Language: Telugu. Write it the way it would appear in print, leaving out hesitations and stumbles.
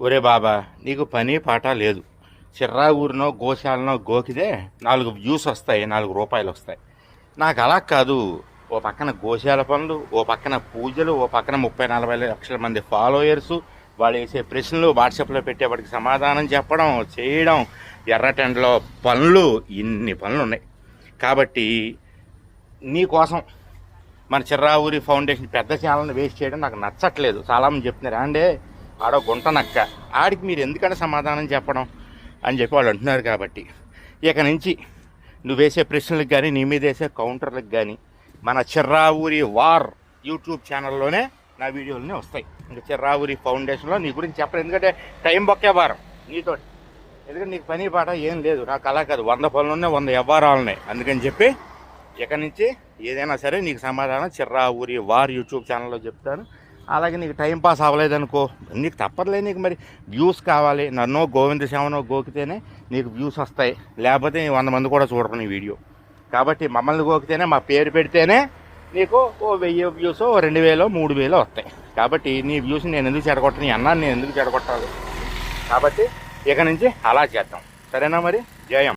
ఒరే బాబా, నీకు పని పాట లేదు. చిర్రా ఊరినో గోశాలనో గోకితే 4 వ్యూస్ వస్తాయి, 4 రూపాయలు వస్తాయి. నాకు అలా కాదు. ఓ పక్కన గోశాల పనులు, ఓ పక్కన పూజలు, ఓ పక్కన 30-40 లక్షల మంది ఫాలోయర్సు, వాళ్ళు వేసే ప్రశ్నలు వాట్సాప్లో పెట్టేవాడికి సమాధానం చెప్పడం, చేయడం, ఎర్రటెండలో పనులు, ఇన్ని పనులు ఉన్నాయి. కాబట్టి నీకోసం మన చిర్రా ఊరి ఫౌండేషన్ పెద్ద ఛానల్ని వేస్ట్ చేయడం నాకు నచ్చట్లేదు. చాలామంది చెప్తున్నారు, అంటే ఆడో గుంట నక్క, ఆడికి మీరు ఎందుకంటే సమాధానం చెప్పడం అని చెప్పి వాళ్ళు అంటున్నారు. కాబట్టి ఇక నుంచి నువ్వు వేసే ప్రశ్నలకు కానీ, నీ మీద వేసే కౌంటర్లకు కానీ మన చిర్రా ఊరి వార్ యూట్యూబ్ ఛానల్లోనే నా వీడియోలనే వస్తాయి. ఇంకా చిర్రా ఊరి ఫౌండేషన్లో నీ గురించి చెప్పరు, ఎందుకంటే టైం బొక్కే వారం నీతో. ఎందుకంటే నీకు పని పాట ఏం లేదు. నాకు అలా కాదు, 100 పనులు ఉన్నాయి, 100 వ్యవహారాలు ఉన్నాయి. అందుకని చెప్పి ఇక నుంచి ఏదైనా సరే నీకు సమాధానం చిర్రా ఊరి వార్ యూట్యూబ్ ఛానల్లో చెప్తాను. అలాగే నీకు టైం పాస్ అవ్వలేదనుకో, నీకు తప్పదులే. నీకు మరి వ్యూస్ కావాలి, నన్నో గోవింద సేవనో గోకితేనే నీకు వ్యూస్ వస్తాయి, లేకపోతే 100 మంది కూడా చూడరు నీ వీడియో. కాబట్టి మమ్మల్ని గోకితేనే, మా పేరు పెడితేనే నీకు ఓ 1000 వ్యూస్, 2000, 3000 వస్తాయి. కాబట్టి నీ వ్యూస్ నేను ఎందుకు చెడగొట్టాను, నీ అన్నాన్ని నేను ఎందుకు చెడగొట్టాలి? కాబట్టి ఇక నుంచి అలా చేద్దాం, సరేనా? మరి జయం.